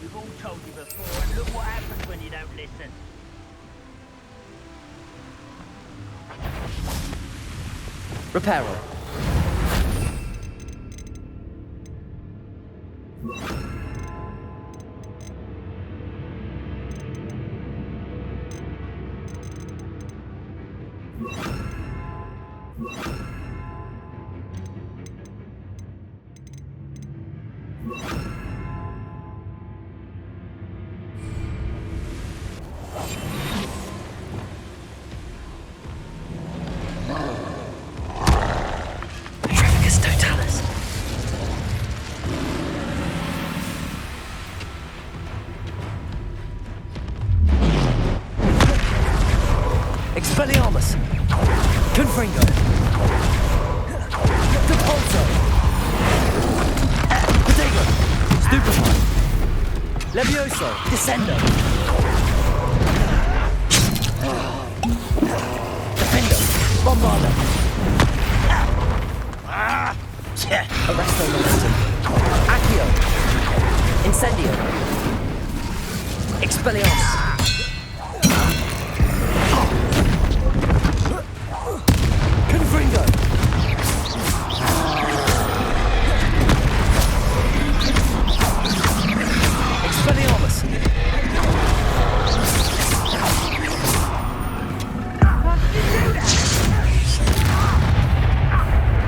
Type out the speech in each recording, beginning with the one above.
We've all told you before, and look what happens when you don't listen. Reparo. Expelliarmus! Confringo! Depulso! Protego! Stupefy! Levioso! Descendo! Defendo! Bombarda! Arresto Momentum! Accio! Incendio! Expelliarmus! Confringo! Expelliarmus!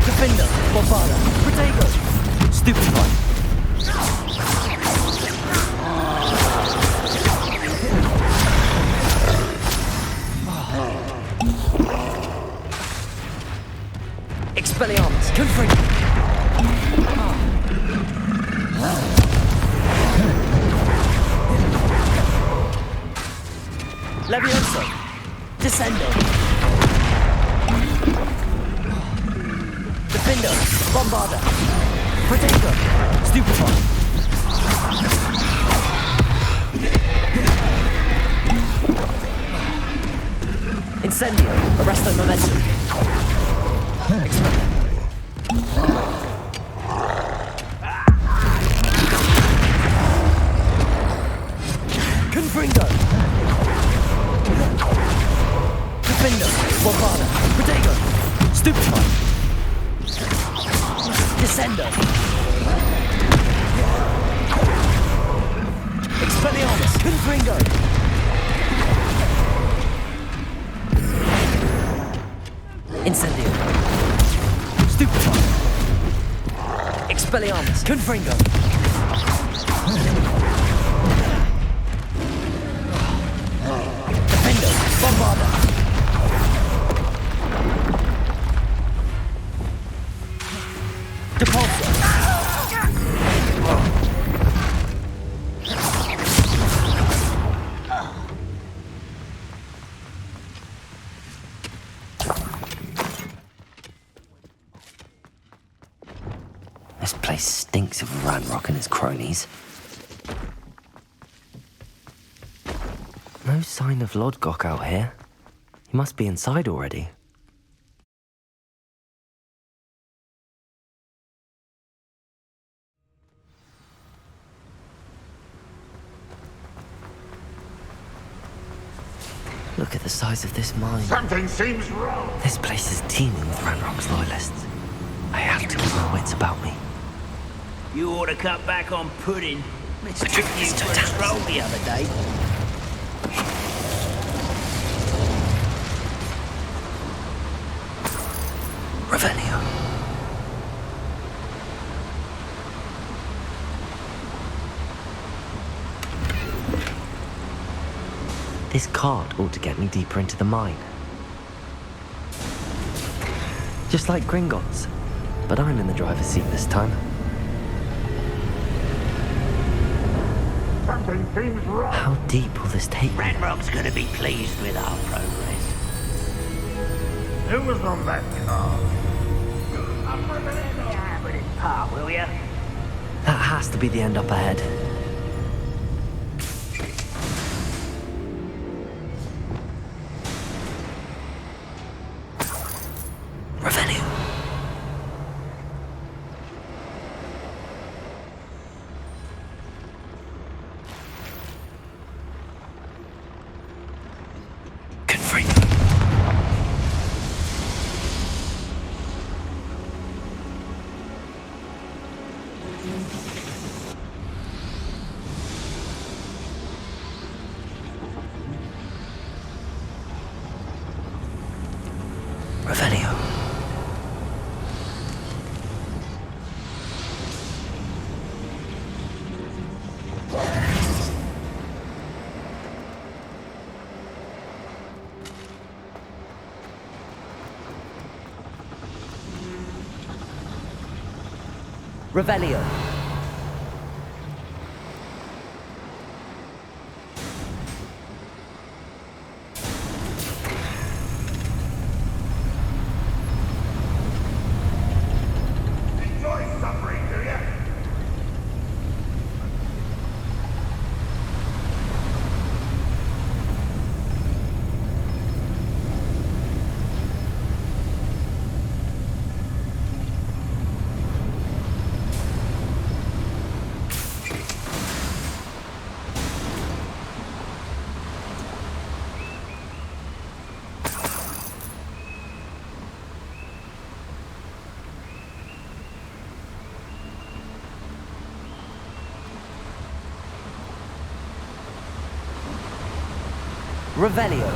Defender! Bombarda! Protego! Stupefy! Expelliarmus! Confringo! Levioso! Descendo! Defendo! Bombarda! Protego! Stupefy! Incendio! Arresto Momentum! Confringo! Defendo! Bombarda! Protego! Stupefy! Descendo! Expelliarmus! Confringo! Incendio! Stupefy! Expelliarmus! Confringo! Defendo! Bombarda! Depulso! This place stinks of Ranrock and his cronies. No sign of Lodgok out here. He must be inside already. Look at the size of this mine. Something seems wrong. This place is teeming with Ranrock's loyalists. I have to keep my wits about me. You ought to cut back on pudding. Mistook you for a troll the other day. Revelio. This cart ought to get me deeper into the mine. Just like Gringotts, but I'm in the driver's seat this time. Something seems wrong. How deep will this take me? Ranrock's gonna be pleased with our progress. Who was on that car? With his part, will ya? That has to be the end up ahead. Revelio. Revelio. Revelio. Enjoy suffering, do ya? Revelio.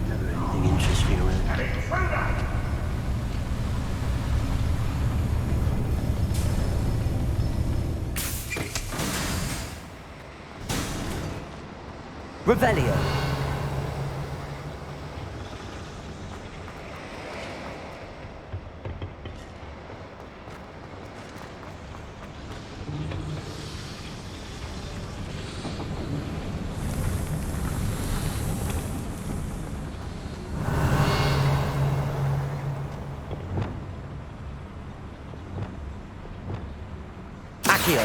Never anything interesting around. Revelio. Accio.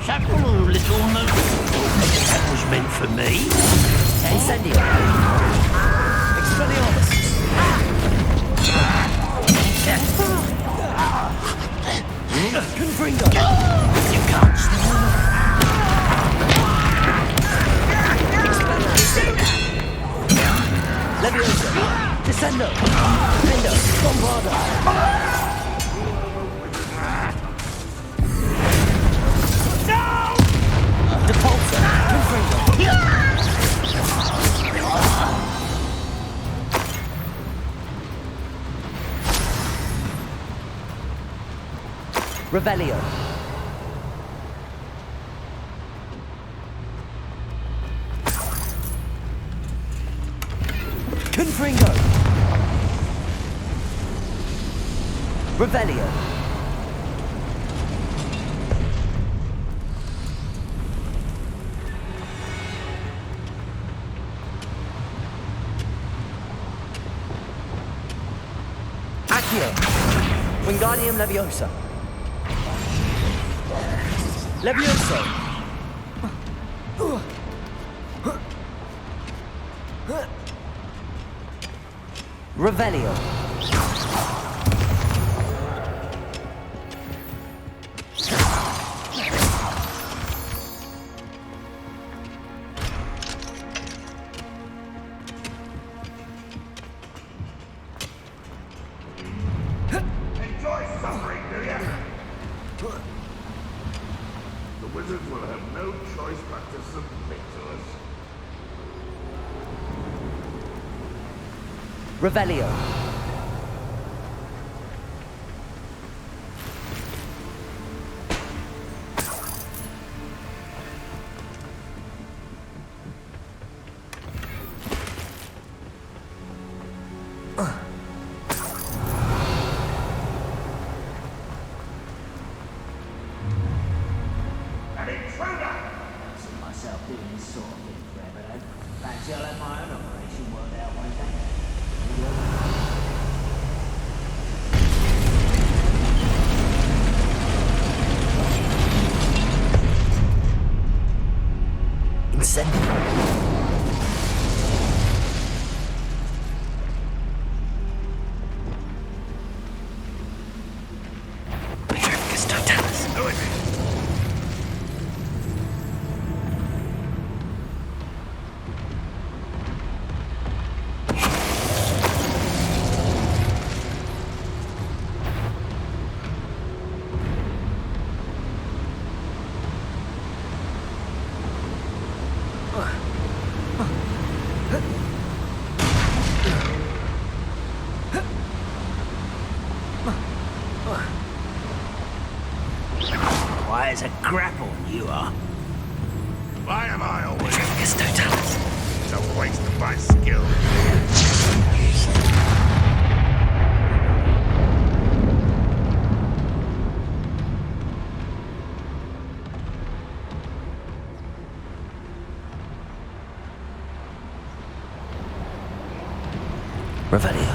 Several little notes. That was meant for me. Incendio. Expelliarmus. Confringo. You can't stop. Leviosa. Descendo. Defendo. Bombardo. Depulsor. Confringo. Revelio. Confringo. Revelio. Accio. Wingardium Leviosa. Levioso. Revelio. Enjoy suffering, do ya? The wizards will have no choice but to submit to us. Revelio. doing this sort of thing forever, though. Fancy I'll have my own operation worked out one day. Why, it's a grapple, you are. Why am I always... It's no talent. It's a waste of my skill. Revelio.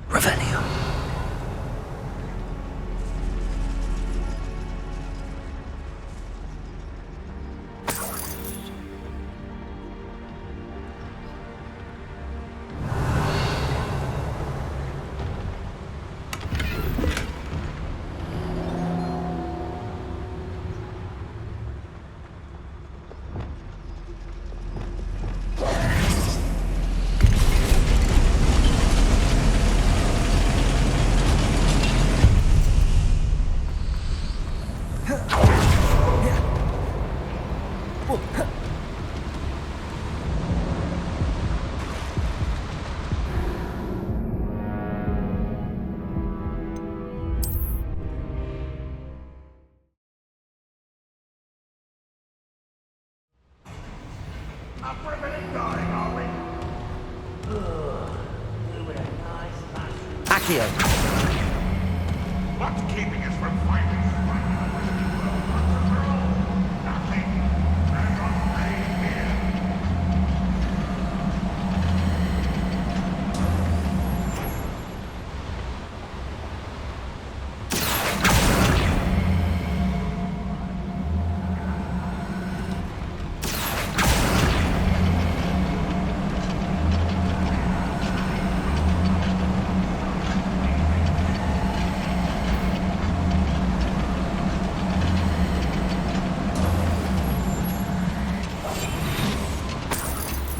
Revelio. Up for a minute, darling, are we? Accio. What's keeping us from fighting? Nothing. I'm not paying here.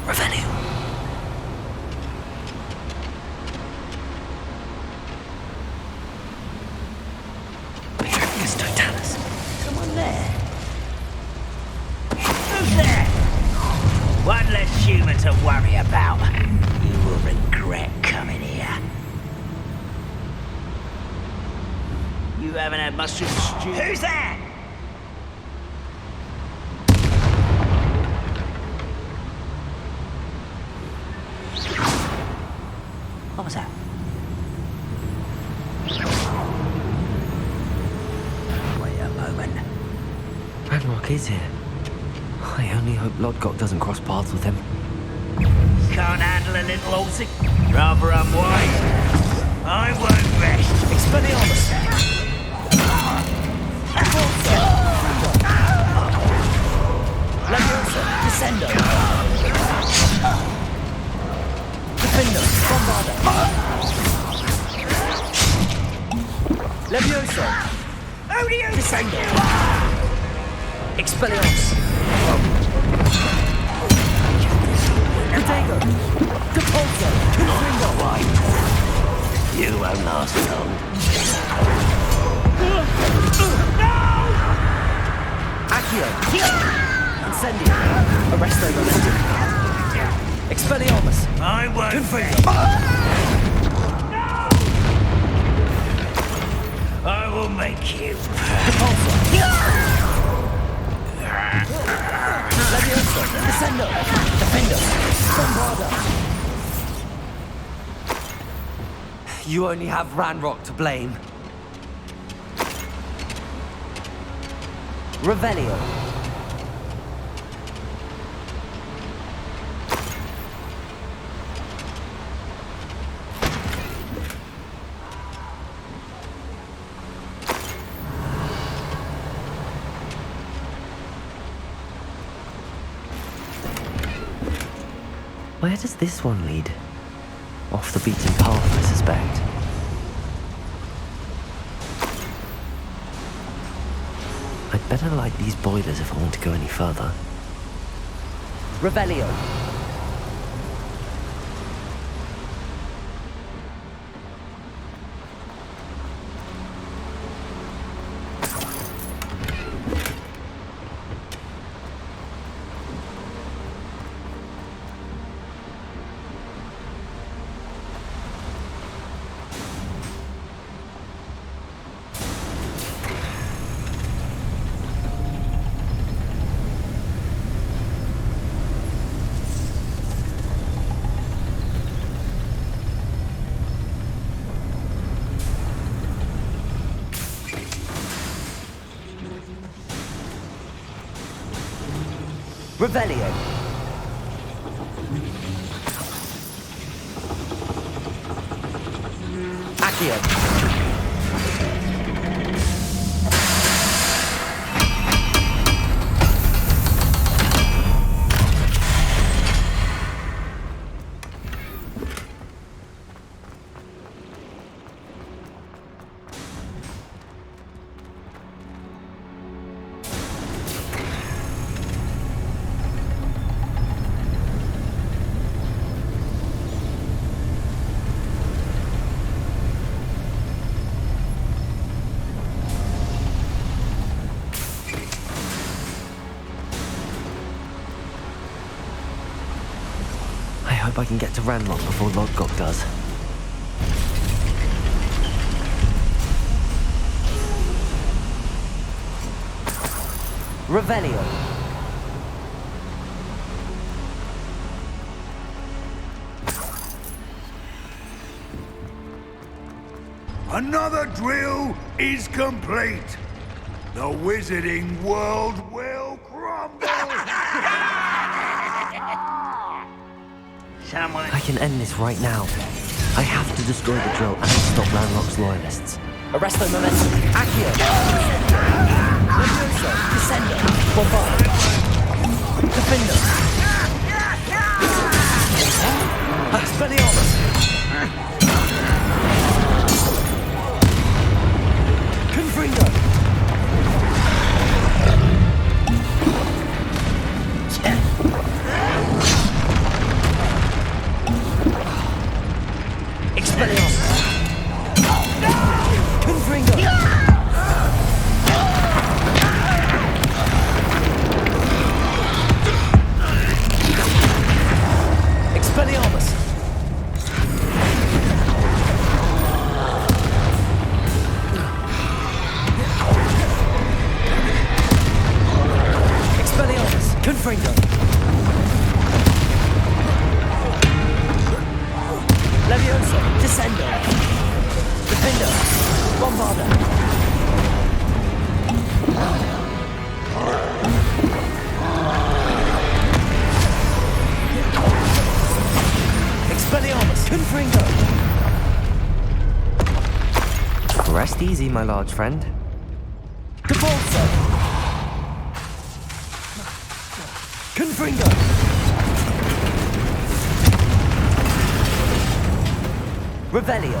Revelio. Petricus totalis. Someone there. Who's there? One less human to worry about. You will regret coming here. You haven't had mustard stew. Who's there? What was that? Wait a moment. Ragnarok is here. I only hope Lodgok doesn't cross paths with him. Can't handle a little halting? Rather unwise. I won't rest. Expelliarmus. Leviosa. Descendo. Defendo. Bombarda. Leviosa. Odio! Descendo. Expelliarmus. Protego. Depulso. Confringo. You won't last long. Accio! Incendio! Arresto Momentum! Expelliarmus! I won't Confringo! I will make you. Repulsor! Levioso! Descendo! Defendo! Bombarda! You only have Ranrock to blame. Revelio! Where does this one lead? Off the beaten path, I suspect. I'd better light these boilers if I want to go any further. Revelio! Revelio! Accio! I hope I can get to Ranrock before Lodgok does. Revelio! Another drill is complete. The wizarding world will crumble. Someone. I can end this right now. I have to destroy the drill and stop Ranrock's loyalists. Arresto Momentum! Accio! Levioso! Descendo! Bombarda! Defendo! Expelliarmus! Confringo! Expelliarmus! Confringo! Expelliarmus! Expelliarmus! Confringo! Levioso! Descendo! Defendo! Bombarda! Expelliarmus! Confringo! Rest easy, my large friend. Capulso! Confringo! Revelio!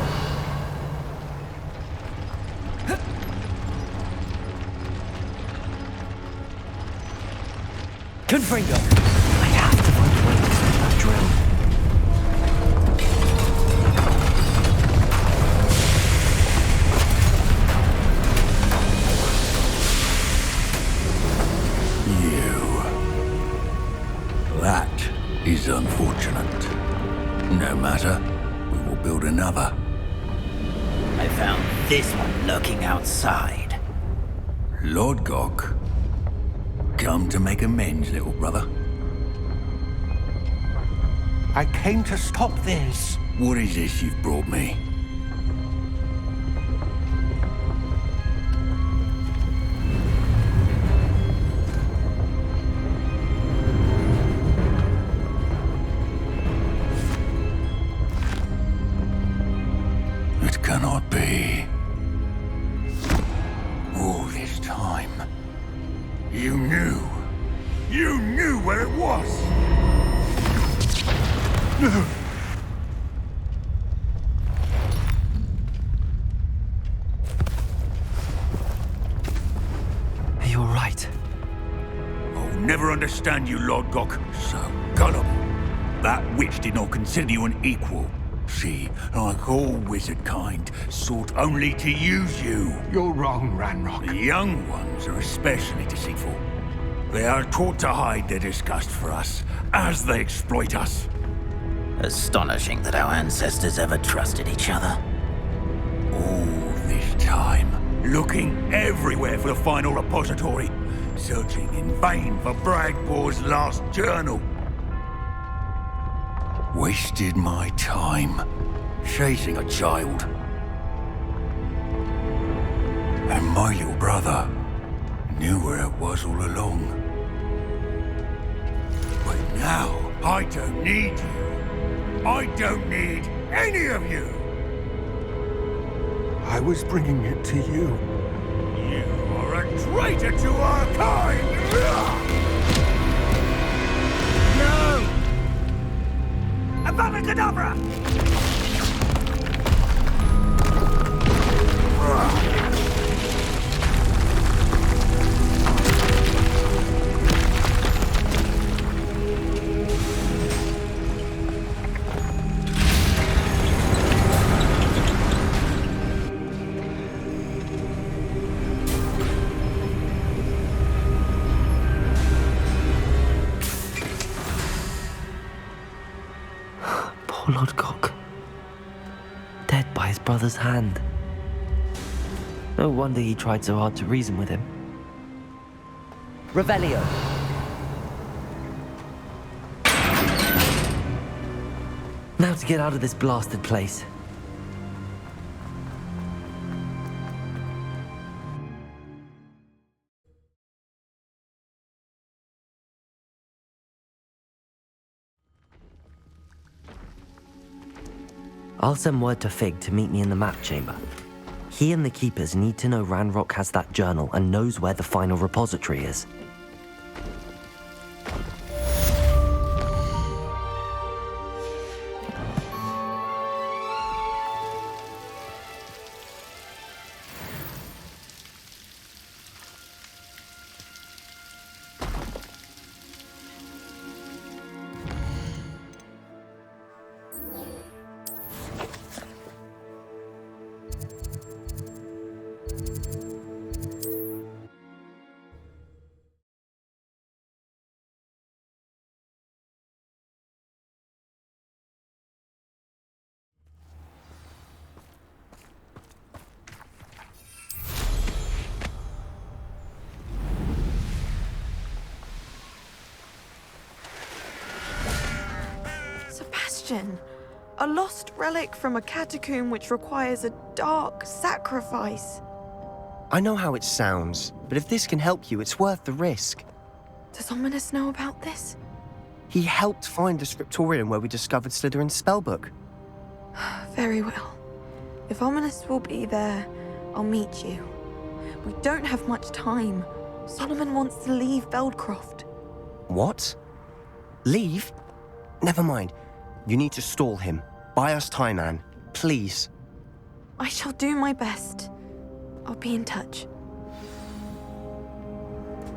Confringo! I have to find a way to stop that drill. is unfortunate. No matter, we will build another. I found this one lurking outside. Lord Gok, come to make amends, little brother. I came to stop this. What is this you've brought me? It cannot be. All this time, you knew. You knew where it was! Are you all right? I'll never understand you, Lord Gok. So gullible. That witch did not consider you an equal. She, like all wizard kind, sought only to use you. You're wrong, Ranrock. The young ones are especially deceitful. They are taught to hide their disgust for us, as they exploit us. Astonishing that our ancestors ever trusted each other. All this time, looking everywhere for the final repository, searching in vain for Bragbor's last journal. Wasted my time, chasing a child. And my little brother knew where it was all along. But now, I don't need you. I don't need any of you. I was bringing it to you. You are a traitor to our kind! No! Avada Kedavra! Poor Lord Gok. Dead by his brother's hand. No wonder he tried so hard to reason with him. Revelio. Now to get out of this blasted place. I'll send word to Fig to meet me in the map chamber. He and the Keepers need to know Ranrock has that journal and knows where the final repository is. A lost relic from a catacomb which requires a dark sacrifice. I know how it sounds, but if this can help you, it's worth the risk. Does Ominous know about this? He helped find the scriptorium where we discovered Slytherin's spellbook. Very well. If Ominous will be there, I'll meet you. We don't have much time. Solomon wants to leave Feldcroft. What? Leave? Never mind. You need to stall him. Buy us time, Anne. Please. I shall do my best. I'll be in touch.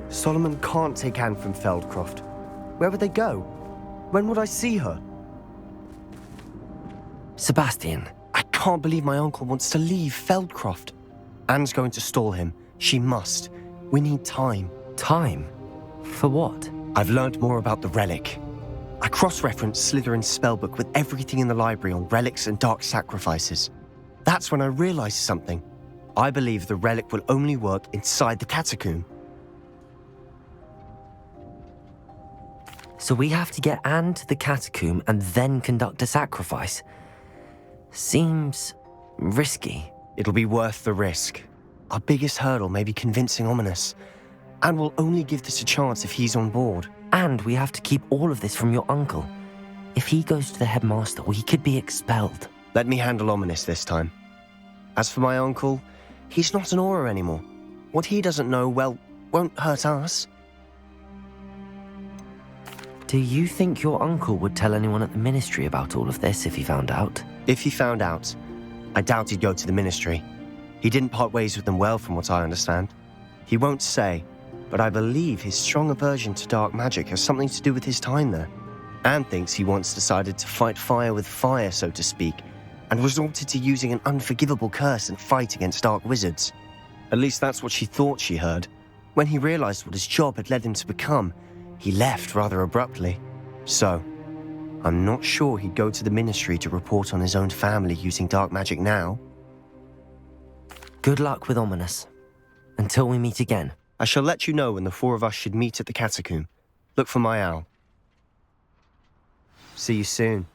Solomon can't take Anne from Feldcroft. Where would they go? When would I see her? Sebastian. I can't believe my uncle wants to leave Feldcroft. Anne's going to stall him. She must. We need time. Time? For what? I've learned more about the relic. I cross-referenced Slytherin's spellbook with everything in the library on relics and dark sacrifices. That's when I realized something. I believe the relic will only work inside the catacomb. So we have to get Anne to the catacomb and then conduct a sacrifice. Seems risky. It'll be worth the risk. Our biggest hurdle may be convincing Ominous. And we'll only give this a chance if he's on board. And we have to keep all of this from your uncle. If he goes to the headmaster, we could be expelled. Let me handle Ominous this time. As for my uncle, he's not an Auror anymore. What he doesn't know, well, won't hurt us. Do you think your uncle would tell anyone at the ministry about all of this if he found out? If he found out, I doubt he'd go to the ministry. He didn't part ways with them well, from what I understand. He won't say, but I believe his strong aversion to dark magic has something to do with his time there. Anne thinks he once decided to fight fire with fire, so to speak, and resorted to using an unforgivable curse and fight against dark wizards. At least that's what she thought she heard. When he realized what his job had led him to become, he left rather abruptly. So, I'm not sure he'd go to the ministry to report on his own family using dark magic now. Good luck with Ominous. Until we meet again. I shall let you know when the four of us should meet at the catacomb. Look for my owl. See you soon.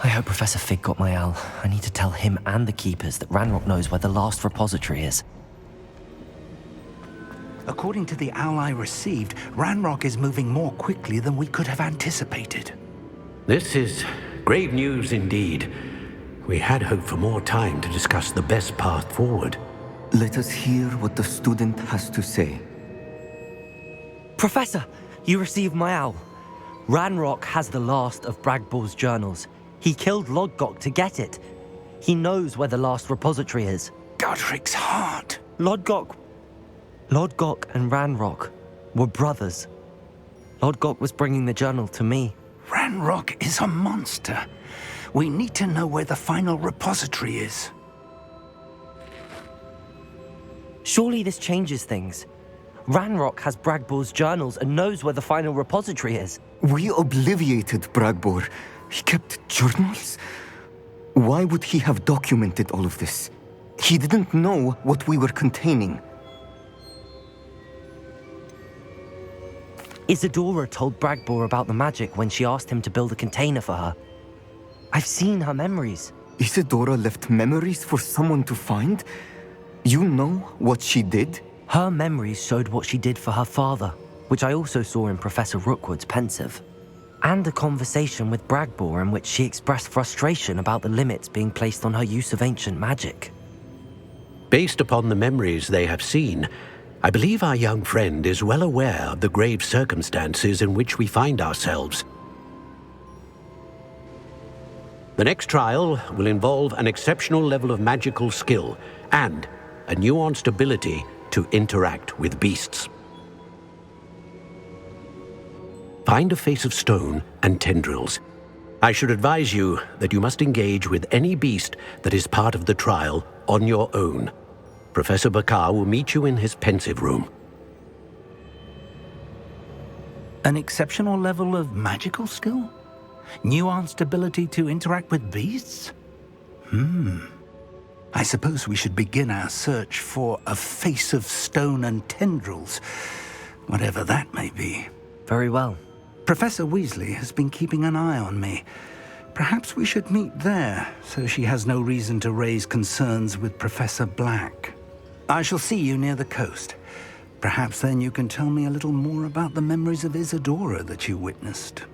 I hope Professor Fig got my owl. I need to tell him and the Keepers that Ranrock knows where the last repository is. According to the owl I received, Ranrock is moving more quickly than we could have anticipated. This is grave news indeed. We had hoped for more time to discuss the best path forward. Let us hear what the student has to say. Professor, you received my owl. Ranrock has the last of Bragbor's journals. He killed Lodgok to get it. He knows where the last repository is. Godric's heart. Lodgok and Ranrock were brothers. Lodgok was bringing the journal to me. Ranrock is a monster. We need to know where the final repository is. Surely this changes things. Ranrock has Bragbor's journals and knows where the final repository is. We obliviated Bragbor. He kept journals? Why would he have documented all of this? He didn't know what we were containing. Isadora told Bragbor about the magic when she asked him to build a container for her. I've seen her memories. Isadora left memories for someone to find? You know what she did? Her memories showed what she did for her father, which I also saw in Professor Rookwood's pensive. And a conversation with Bragbor in which she expressed frustration about the limits being placed on her use of ancient magic. Based upon the memories they have seen, I believe our young friend is well aware of the grave circumstances in which we find ourselves. The next trial will involve an exceptional level of magical skill and a nuanced ability to interact with beasts. Find a face of stone and tendrils. I should advise you that you must engage with any beast that is part of the trial on your own. Professor Bakar will meet you in his pensive room. An exceptional level of magical skill? Nuanced ability to interact with beasts? I suppose we should begin our search for a face of stone and tendrils, whatever that may be. Very well. Professor Weasley has been keeping an eye on me. Perhaps we should meet there, so she has no reason to raise concerns with Professor Black. I shall see you near the coast. Perhaps then you can tell me a little more about the memories of Isadora that you witnessed.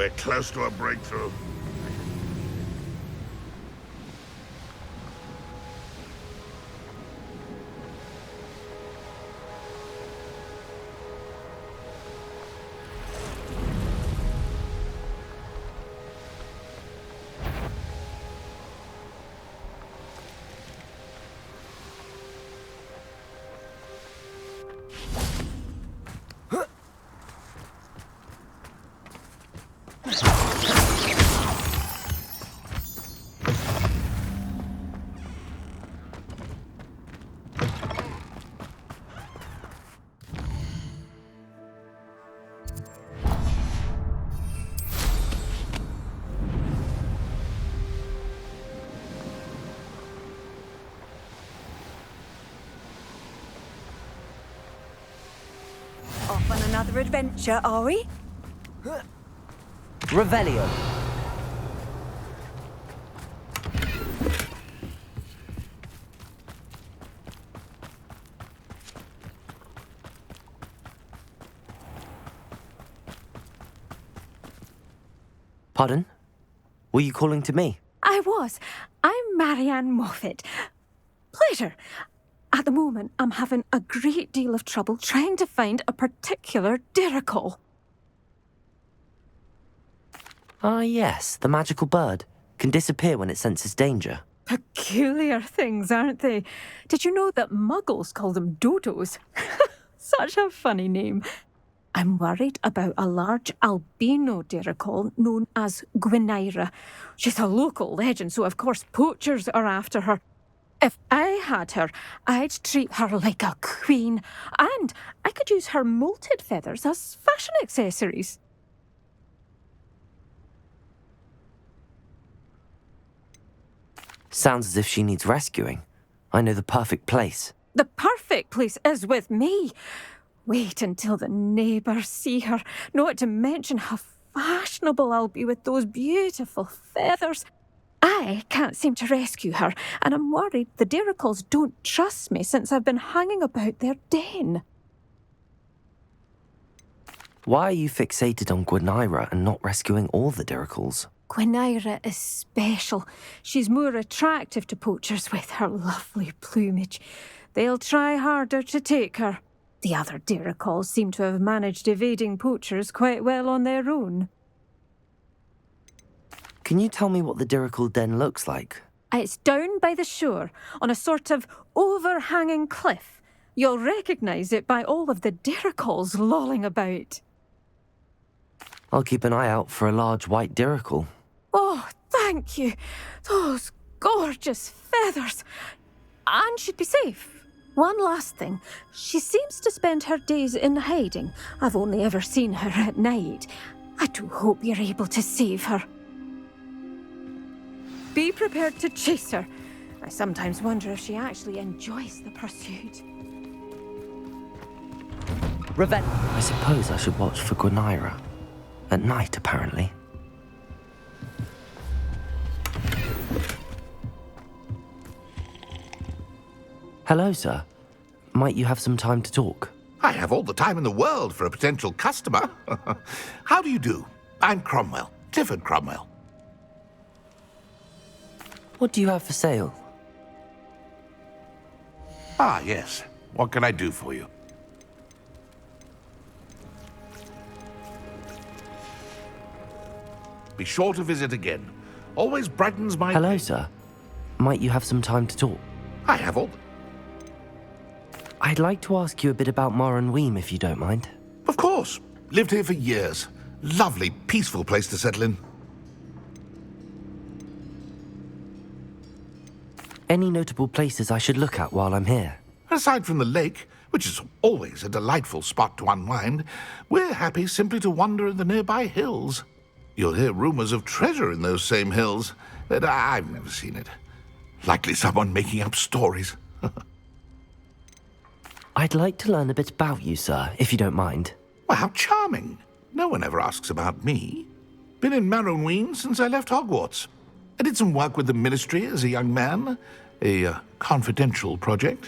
We're close to a breakthrough. Off on another adventure, are we? Revelio. Pardon? Were you calling to me? I was. I'm Marianne Moffat. Pleasure. At the moment, I'm having a great deal of trouble trying to find a particular Diricol. Ah, yes, the magical bird. Can disappear when it senses danger. Peculiar things, aren't they? Did you know that muggles call them dodos? Such a funny name. I'm worried about a large albino Diricol known as Gwynaira. She's a local legend, so of course poachers are after her. If I had her, I'd treat her like a queen, and I could use her molted feathers as fashion accessories. Sounds as if she needs rescuing. I know the perfect place. The perfect place is with me. Wait until the neighbours see her, not to mention how fashionable I'll be with those beautiful feathers. I can't seem to rescue her, and I'm worried the Diricols don't trust me since I've been hanging about their den. Why are you fixated on Gwynaira and not rescuing all the Diricols? Gwynaira is special. She's more attractive to poachers with her lovely plumage. They'll try harder to take her. The other Diricols seem to have managed evading poachers quite well on their own. Can you tell me what the Diricol den looks like? It's down by the shore, on a sort of overhanging cliff. You'll recognise it by all of the Diricols lolling about. I'll keep an eye out for a large white Diricol. Oh, thank you. Those gorgeous feathers. And she'd be safe. One last thing. She seems to spend her days in hiding. I've only ever seen her at night. I do hope you're able to save her. Be prepared to chase her. I sometimes wonder if she actually enjoys the pursuit. I suppose I should watch for Gwynaira. At night, apparently. Hello, sir. Might you have some time to talk? I have all the time in the world for a potential customer. How do you do? I'm Cromwell, Clifford Cromwell. What do you have for sale? Ah, yes. What can I do for you? Be sure to visit again. Always brightens my... Hello, sir. Might you have some time to talk? I have all... I'd like to ask you a bit about Moran Weem, if you don't mind. Of course. Lived here for years. Lovely, peaceful place to settle in. Any notable places I should look at while I'm here? Aside from the lake, which is always a delightful spot to unwind, we're happy simply to wander in the nearby hills. You'll hear rumors of treasure in those same hills, but I've never seen it. Likely someone making up stories. I'd like to learn a bit about you, sir, if you don't mind. Well, how charming. No one ever asks about me. Been in Marrowween since I left Hogwarts. I did some work with the Ministry as a young man. A confidential project.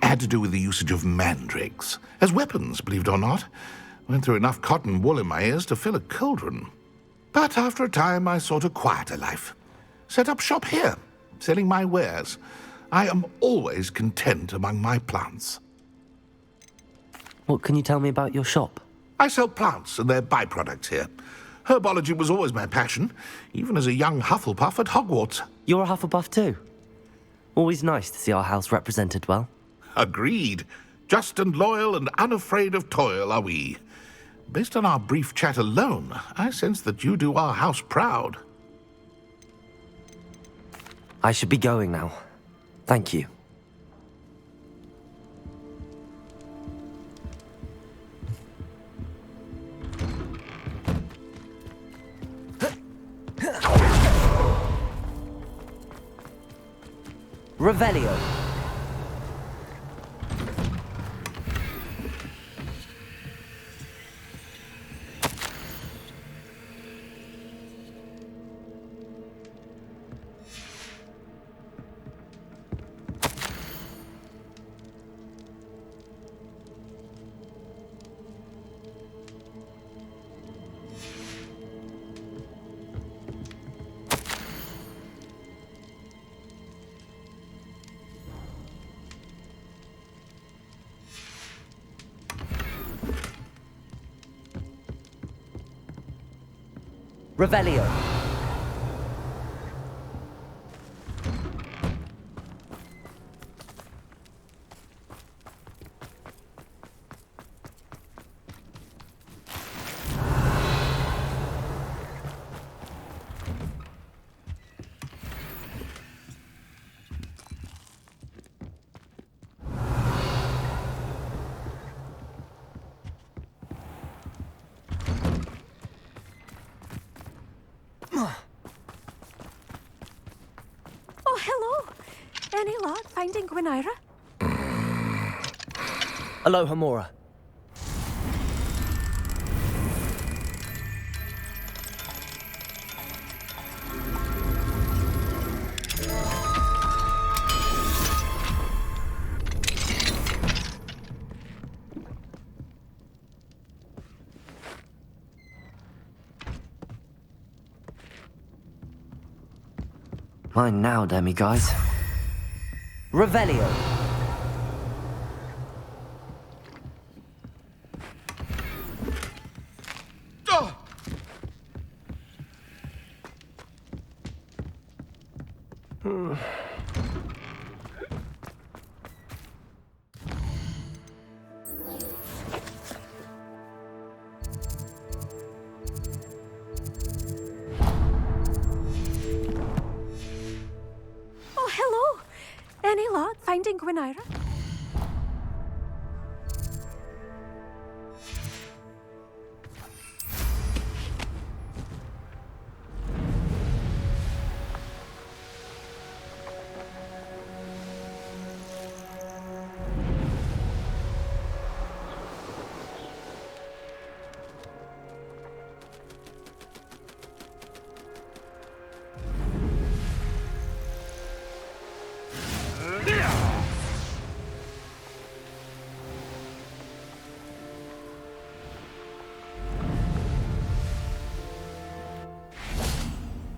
Had to do with the usage of mandrakes. As weapons, believe it or not. Went through enough cotton wool in my ears to fill a cauldron. But after a time, I sought a quieter life. Set up shop here, selling my wares. I am always content among my plants. What can you tell me about your shop? I sell plants and their byproducts here. Herbology was always my passion, even as a young Hufflepuff at Hogwarts. You're a Hufflepuff too? Always nice to see our house represented well. Agreed. Just and loyal and unafraid of toil are we. Based on our brief chat alone, I sense that you do our house proud. I should be going now. Thank you. Revelio. Revelio. Oh, hello. Any luck finding Gwynaira? Aloha Mora. Mine now, demiguise. Revelio. Oh, hello. Any luck finding Gwynaira?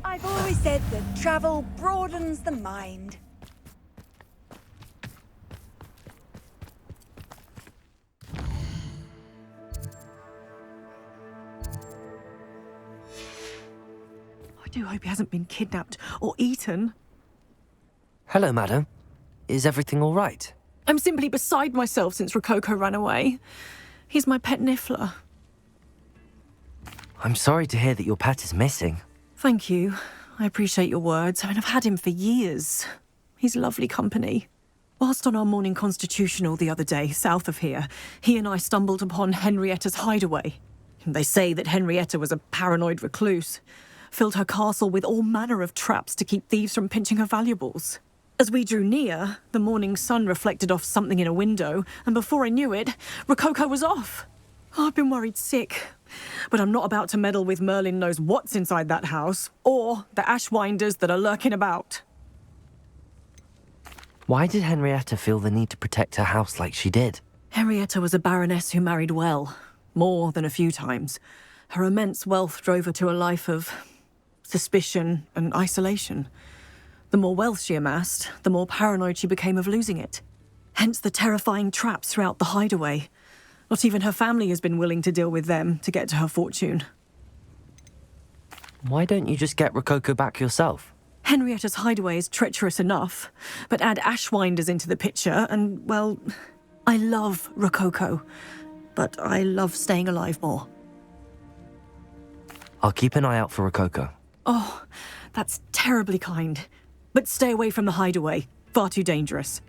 I've always said that travel broadens the mind. I do hope he hasn't been kidnapped or eaten. Hello, madam. Is everything all right? I'm simply beside myself since Rococo ran away. He's my pet niffler. I'm sorry to hear that your pet is missing. Thank you. I appreciate your words. I mean, I've had him for years. He's lovely company. Whilst on our morning constitutional the other day, south of here, he and I stumbled upon Henrietta's hideaway. They say that Henrietta was a paranoid recluse, filled her castle with all manner of traps to keep thieves from pinching her valuables. As we drew near, the morning sun reflected off something in a window, and before I knew it, Rococo was off. Oh, I've been worried sick. But I'm not about to meddle with Merlin knows what's inside that house, or the Ashwinders that are lurking about. Why did Henrietta feel the need to protect her house like she did? Henrietta was a baroness who married well, more than a few times. Her immense wealth drove her to a life of suspicion and isolation. The more wealth she amassed, the more paranoid she became of losing it. Hence the terrifying traps throughout the hideaway. Not even her family has been willing to deal with them to get to her fortune. Why don't you just get Rococo back yourself? Henrietta's hideaway is treacherous enough, but add Ashwinders into the picture and, well, I love Rococo, but I love staying alive more. I'll keep an eye out for Rococo. Oh, that's terribly kind. But stay away from the hideaway. Far too dangerous.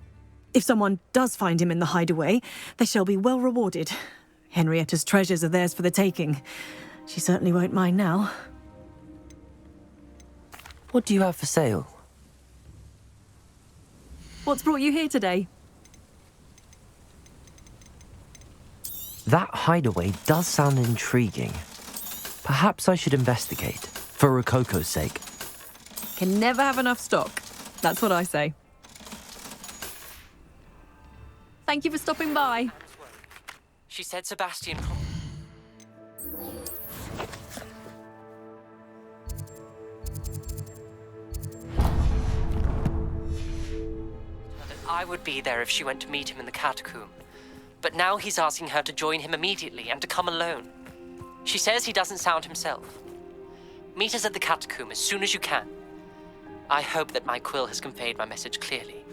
If someone does find him in the hideaway, they shall be well rewarded. Henrietta's treasures are theirs for the taking. She certainly won't mind now. What do you have for sale? What's brought you here today? That hideaway does sound intriguing. Perhaps I should investigate, for Rococo's sake. Can never have enough stock. That's what I say. Thank you for stopping by. She said Sebastian... I would be there if she went to meet him in the catacomb. But now he's asking her to join him immediately and to come alone. She says he doesn't sound himself. Meet us at the catacomb as soon as you can. I hope that my quill has conveyed my message clearly.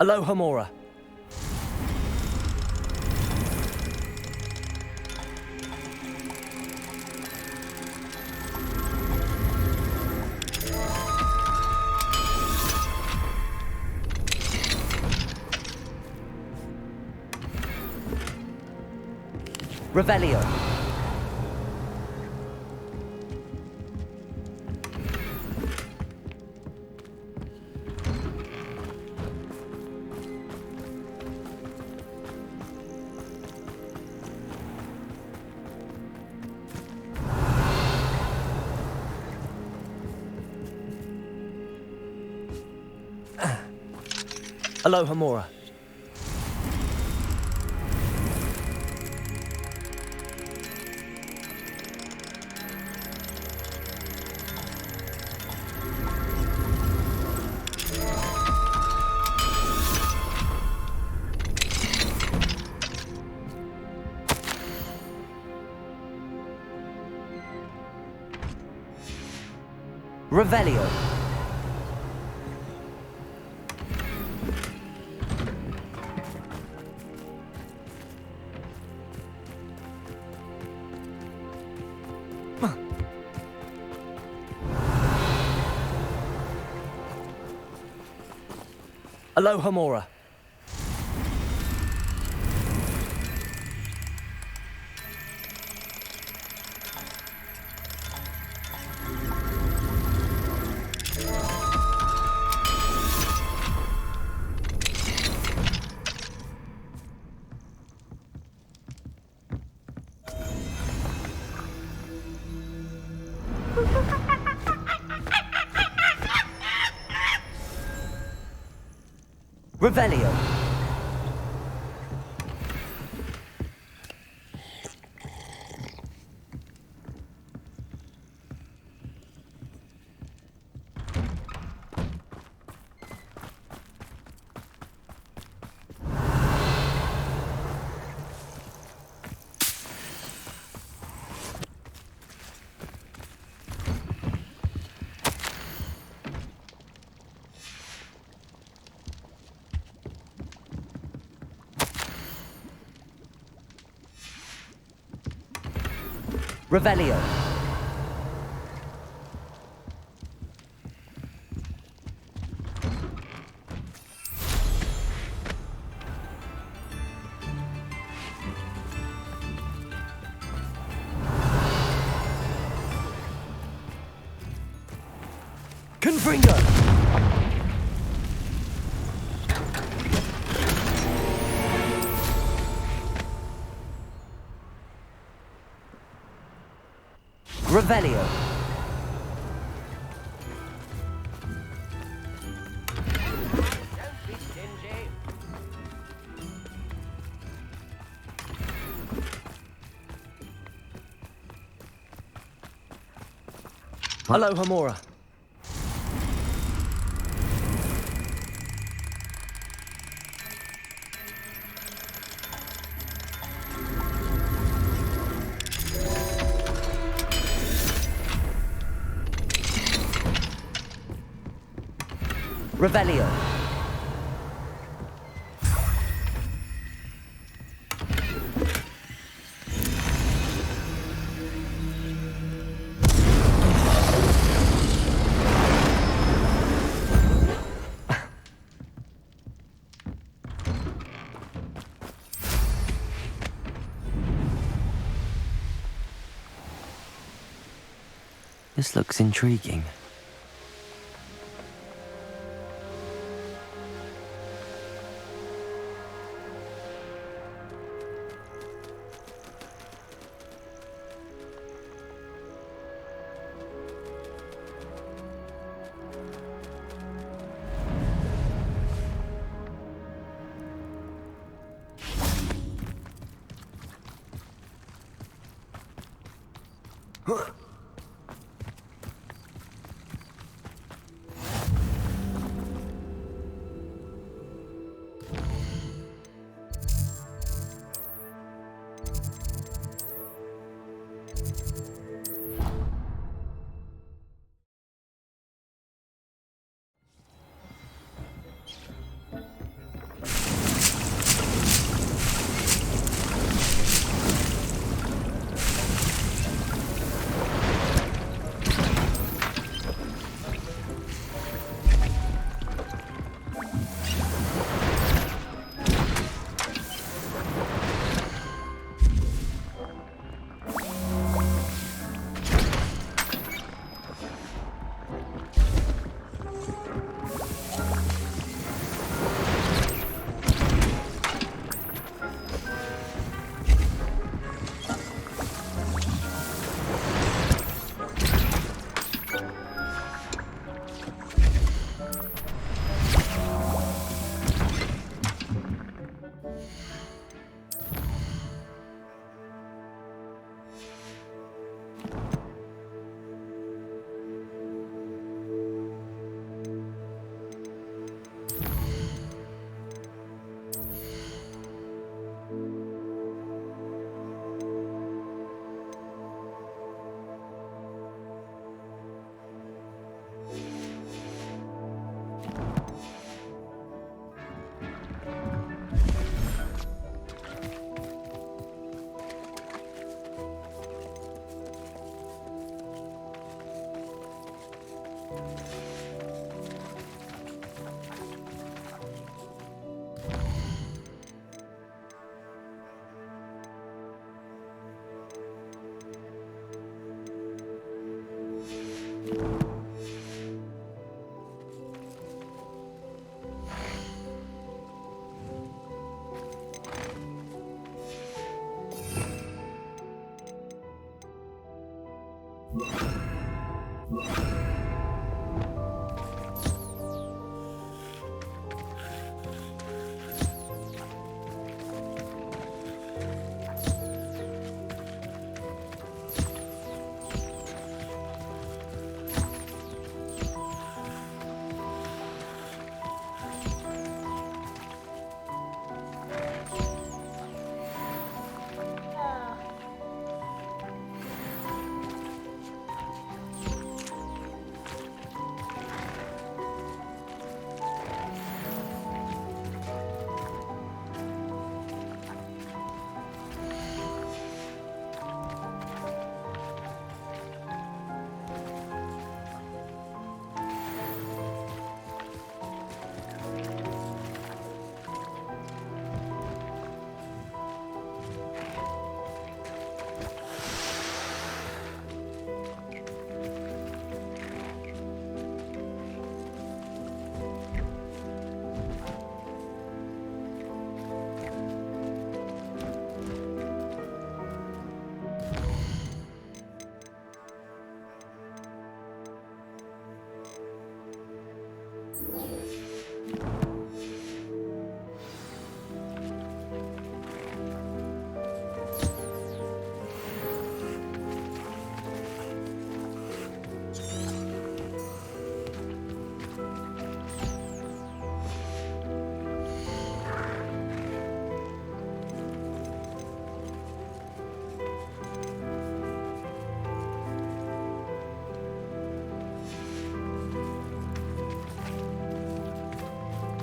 Aloha Mora. Revelio. Aloha Mora. Revelio. Aloha Mora. Revelio. Revelio. Confringo. Revelio. Aloha Mora. Revelio. This looks intriguing.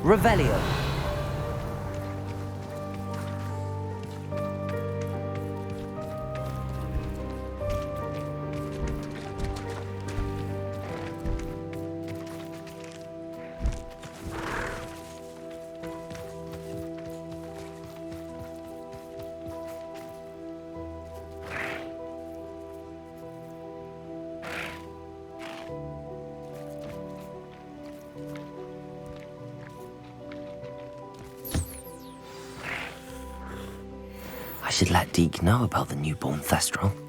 Revelio. I should let Deke know about the newborn Thestral.